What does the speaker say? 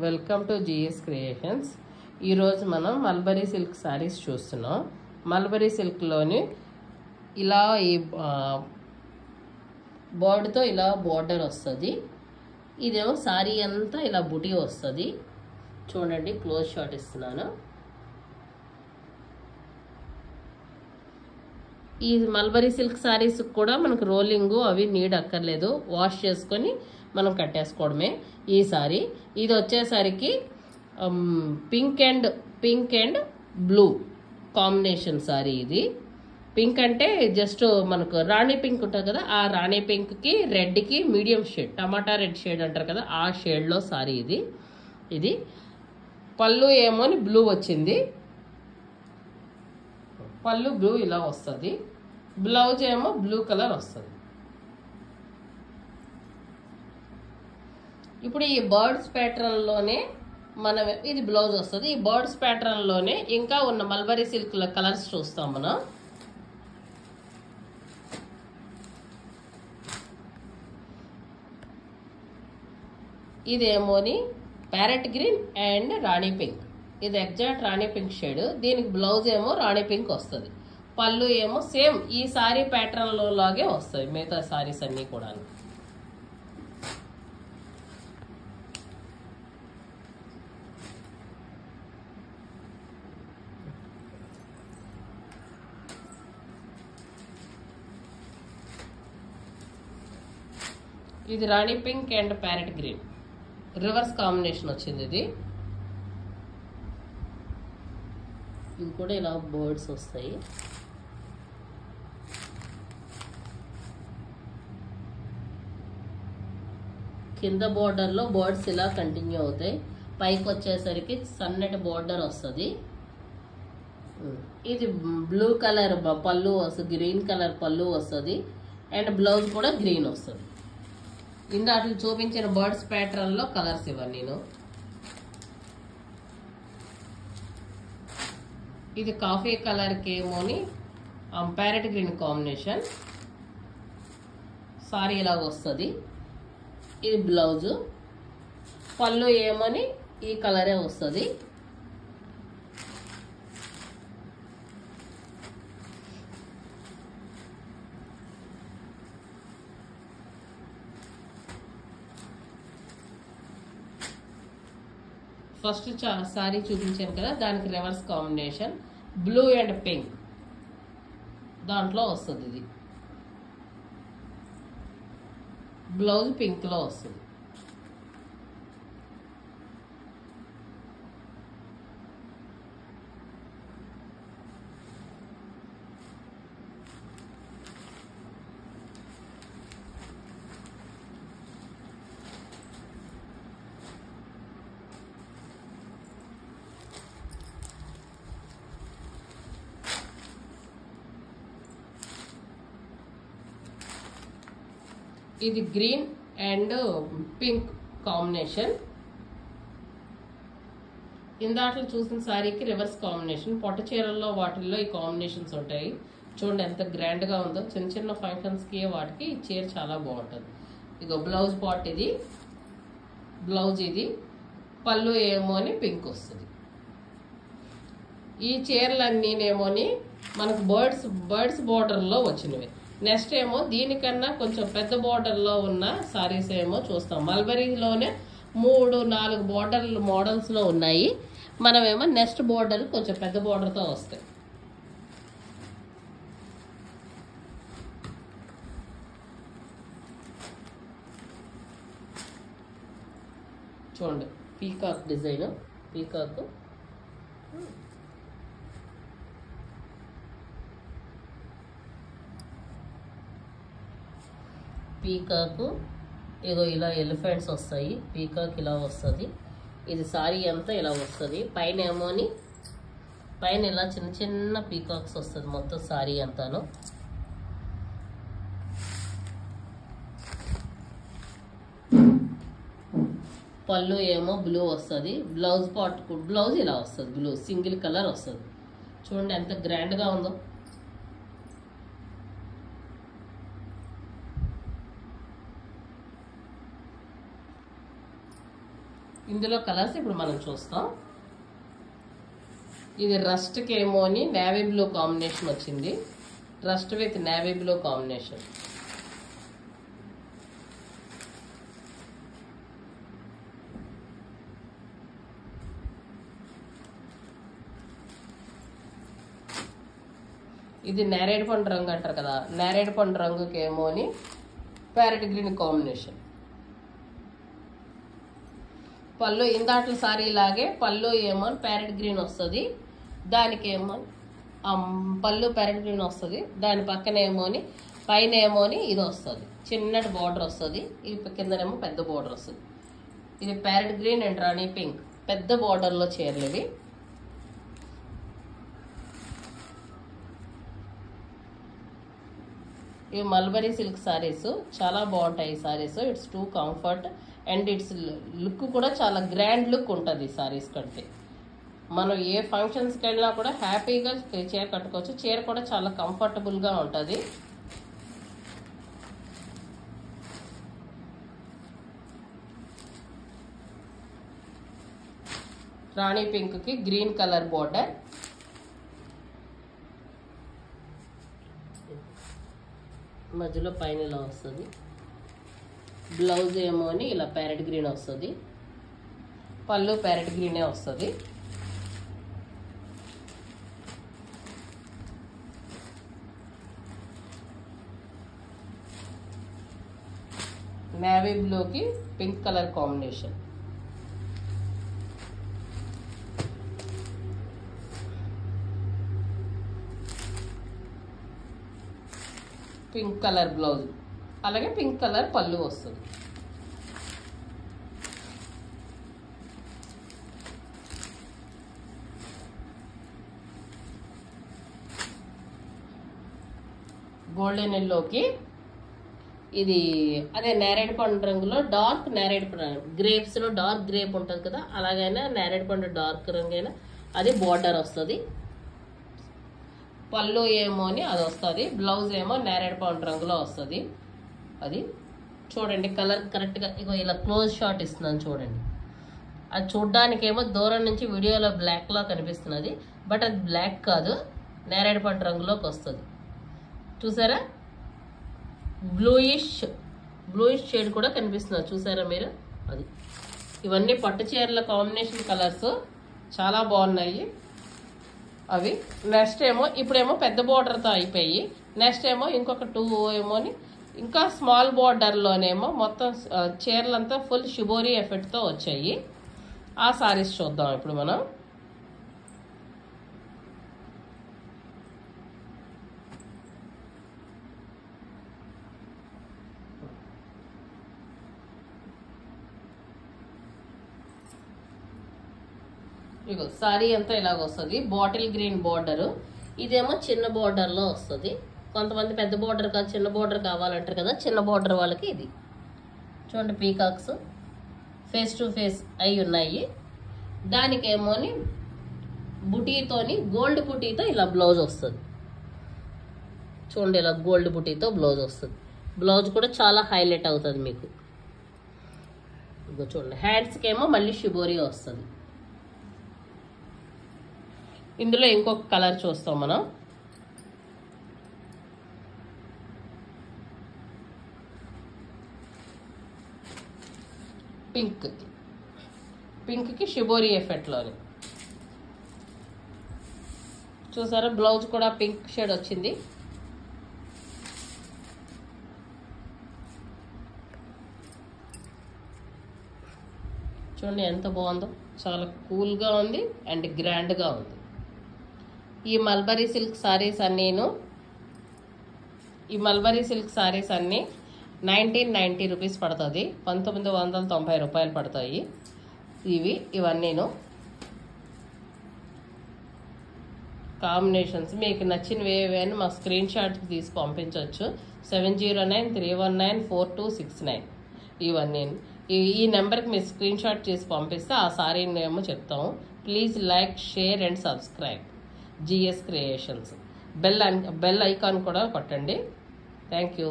Welcome to GS creations. ఈరోజు మనం mulberry silk saris చూస్తున్నాం. మల్బరీ సిల్క్లోని ఇలా ఈ బోర్డుతో ఇలా బోర్డర్ వస్తుంది. ఇదేమో శారీ అంతా ఇలా బుటీ వస్తుంది. చూడండి, క్లోజ్ షాట్ ఇస్తున్నాను. ఈ మల్బరీ సిల్క్ శారీస్ కూడా మనకు రోలింగ్ అవి నీడ్ అక్కర్లేదు, వాష్ చేసుకొని మనం కట్టేసుకోవడమే. ఈ సారీ ఇది వచ్చేసరికి pink and blue combination sorry. ఇది పింక్ అంటే జస్ట్ మనకు రాణి పింక్ ఉంటుంది కదా, ఆ రాణి పింక్కి రెడ్కి మీడియం షేడ్, టమాటా రెడ్ షేడ్ అంటారు కదా, ఆ షేడ్లో సారీ ఇది. ఇది పళ్ళు ఏమోని బ్లూ వచ్చింది, పళ్ళు బ్లూ ఇలా వస్తుంది. బ్లౌజ్ ఏమో బ్లూ కలర్ వస్తుంది. ఇప్పుడు ఈ బర్డ్స్ ప్యాటర్న్లోనే మనం ఇది బ్లౌజ్ వస్తుంది. ఈ బర్డ్స్ ప్యాటర్న్లోనే ఇంకా ఉన్న మల్బరీ సిల్క్ కలర్స్ చూస్తాం మనం. ఇదేమోని parrot green and rani pink. ఇది ఎగ్జాక్ట్ రాణి పింక్ షేడ్. దీనికి బ్లౌజ్ ఏమో రాణి పింక్ వస్తుంది. పళ్ళు ఏమో సేమ్ ఈ సారీ ప్యాటర్న్లో లాగే వస్తాయి మిగతా సారీస్ అన్నీ కూడా. ఇది rani pink and parrot green reverse combination వచ్చింది. ఇది కూడా ఇలా బర్డ్స్ వస్తాయి. కింద బోర్డర్లో బర్డ్స్ ఇలా కంటిన్యూ అవుతాయి. పైకి వచ్చేసరికి సన్నటి బోర్డర్ వస్తుంది. ఇది బ్లూ కలర్ పళ్ళు వస్తుంది, గ్రీన్ కలర్ పళ్ళు వస్తుంది అండ్ బ్లౌజ్ కూడా గ్రీన్ వస్తుంది. ఇందాక చూపించిన బర్డ్స్ ప్యాటర్న్లో కలర్స్ ఇవ్వండి నేను. ఇది కాఫీ కలర్కి ఏమోని ప్యారెట్ గ్రీన్ కాంబినేషన్ సారీ ఇలాగ వస్తుంది. ఇది బ్లౌజు, పళ్ళు ఏమోని ఈ కలరే వస్తుంది. ఫస్ట్ సారీ చూపించాను కదా, దానికి reverse combination blue and pink దాంట్లో వస్తుంది. ఇది బ్లౌజ్ పింక్లో వస్తుంది. ఇది గ్రీన్ అండ్ పింక్ కాంబినేషన్. ఇందాక చూసిన శారీకి రివర్స్ కాంబినేషన్. పట్టు చీరల్లో వాటిల్లో ఈ కాంబినేషన్స్ ఉంటాయి. చూడండి ఎంత గ్రాండ్గా ఉందో. చిన్న చిన్న ఫంక్షన్స్కి వాటికి ఈ చీర చాలా బాగుంటుంది. ఇగో బ్లౌజ్ పార్ట్, ఇది బ్లౌజ్, ఇది పళ్ళు ఏమోని పింక్ వస్తుంది. ఈ చీరలన్నీనేమోని మనకు బర్డ్స్ బోర్డర్లో వచ్చినవి. నెక్స్ట్ ఏమో దీనికన్నా కొంచెం పెద్ద బోర్డర్లో ఉన్న సారీస్ ఏమో చూస్తాం. మల్బరీలోనే 3-4 బోర్డర్ మోడల్స్లో ఉన్నాయి. మనమేమో నెక్స్ట్ బోర్డర్ కొంచెం పెద్ద బోర్డర్తో వస్తాయి. చూడండి, పీకాక్ డిజైన్, పీకాకు ఏదో ఇలా ఎలిఫెంట్స్ వస్తాయి. పీకాక్ ఇలా వస్తుంది. ఇది సారీ అంతా ఇలా వస్తుంది. పైన ఏమోని పైన ఇలా చిన్న చిన్న పీకాక్స్ వస్తుంది మొత్తం సారీ అంతాను. పళ్ళు ఏమో బ్లూ వస్తుంది. బ్లౌజ్ ఇలా వస్తుంది, బ్లూ సింగిల్ కలర్ వస్తుంది. చూడండి ఎంత గ్రాండ్గా ఉందో. ఇందులో కలర్స్ ఇప్పుడు మనం చూస్తాం. ఇది రస్ట్కి ఏమో అని నేవీ బ్లూ కాంబినేషన్ వచ్చింది. Rust with navy blue combination. ఇది నేరేడు పండు రంగు అంటారు కదా, నేరేడు పండు రంగుకి ఏమో అని ప్యారెట్ గ్రీన్ కాంబినేషన్. పళ్ళు ఇందాట్ల సారీ లాగే పళ్ళు ఏమో ప్యారెట్ గ్రీన్ వస్తుంది, దానికి ఏమో పళ్ళు ప్యారెట్ గ్రీన్ వస్తుంది, దాని పక్కన ఏమోని పైన ఏమోని ఇది వస్తుంది, చిన్నటి బార్డర్ వస్తుంది. ఇది కిందనేమో పెద్ద బార్డర్ వస్తుంది. ఇది parrot green and rani pink పెద్ద బార్డర్లో చీరలు ఇవి. ఇవి మల్బరీ సిల్క్ సారీస్, చాలా బాగుంటాయి ఈ saris. It's two comfort and it's look కూడా చాలా గ్రాండ్ లుక్ ఉంటుంది ఈ సారీస్ కంటే. మనం ఏ ఫంక్షన్స్కి వెళ్ళినా కూడా హ్యాపీగా చీర కట్టుకోవచ్చు. చీర కూడా చాలా కంఫర్టబుల్గా ఉంటుంది. రాణి పింక్కి గ్రీన్ కలర్ బోర్డర్, మధ్యలో పైన ఇలా వస్తుంది. బ్లౌజ్ ఏమో అని ఇలా ప్యారెట్ గ్రీన్ వస్తుంది, పళ్ళు ప్యారెట్ గ్రీనే వస్తుంది. నేవీ బ్లూకి pink colour combination. Pink colour blouse, అలాగే పింక్ కలర్ పళ్ళు వస్తుంది. గోల్డెన్ ఎల్లోకి ఇది అదే నేరేడు పండు రంగులో డార్క్ నేరేడు పండు, గ్రేప్స్లో డార్క్ గ్రేప్ ఉంటుంది కదా, అలాగైనా నేరేడు పండు డార్క్ రంగు అయినా అది బోర్డర్ వస్తుంది. పళ్ళు ఏమో అని అది వస్తుంది, బ్లౌజ్ ఏమో నేరేడు పండు రంగులో వస్తుంది. అది చూడండి కలర్ కరెక్ట్గా ఇగో ఇలా క్లోజ్ షాట్ ఇస్తున్నాను చూడండి. అది చూడ్డానికేమో దూరం నుంచి వీడియోలో బ్లాక్లా కనిపిస్తున్నది, బట్ అది బ్లాక్ కాదు, నేరేడు పండు రంగులోకి వస్తుంది. చూసారా, బ్లూయిష్ షేడ్ కూడా కనిపిస్తున్నారు చూసారా మీరు. అది ఇవన్నీ పట్టు చీరల కాంబినేషన్ కలర్స్ చాలా బాగున్నాయి అవి. నెక్స్ట్ ఏమో ఇప్పుడేమో పెద్ద బోర్డర్తో అయిపోయి, నెక్స్ట్ ఏమో ఇంకొక 2 ఏమోని ఇంకా స్మాల్ బోర్డర్లోనేమో మొత్తం చీరలంతా ఫుల్ షిబోరీ ఎఫెక్ట్తో వచ్చాయి. ఆ సారీస్ చూద్దాం ఇప్పుడు మనం. ఇగో సారీ అంతా ఇలాగ వస్తుంది, బాటిల్ గ్రీన్ బార్డరు. ఇదేమో చిన్న బార్డర్లో వస్తుంది. కొంతమంది పెద్ద బార్డర్ కాదు చిన్న బార్డర్ కావాలంటారు కదా, చిన్న బార్డర్ వాళ్ళకి ఇది చూడండి. పీకాక్స్ ఫేస్ టు ఫేస్ అయి ఉన్నాయి. దానికేమోని బుటీతోని గోల్డ్ బుటీతో ఇలా బ్లౌజ్ వస్తుంది చూడండి. ఇలా గోల్డ్ బుటీతో బ్లౌజ్ వస్తుంది. బ్లౌజ్ కూడా చాలా హైలైట్ అవుతుంది మీకు. ఇగో చూడండి, హ్యాండ్స్కి ఏమో మళ్ళీ షిబోరీ వస్తుంది. ఇందులో ఇంకొక కలర్ చూస్తాం మనం. పింక్కి షిబోరీ ఎఫెక్ట్లోని చూసారా, బ్లౌజ్ కూడా పింక్ షేడ్ వచ్చింది. చూడండి ఎంత బాగుందో, చాలా కూల్గా ఉంది అండ్ గ్రాండ్గా ఉంది. ఈ మల్బరీ సిల్క్ సారీస్ అన్నీ 1990 రూపీస్ పడుతుంది, 1990 రూపాయలు పడతాయి ఇవన్నీను. కాంబినేషన్స్ మీకు నచ్చినవి ఏవైనా మా స్క్రీన్ షాట్ తీసి పంపించవచ్చు. 7093194269 ఇవన్నీ. ఈ నెంబర్కి మీరు స్క్రీన్ షాట్ చేసి పంపిస్తే ఆ సారీని ఏమో చెప్తాము. Please like, share and subscribe GS creations. Bell icon కూడా కొట్టండి. Thank you.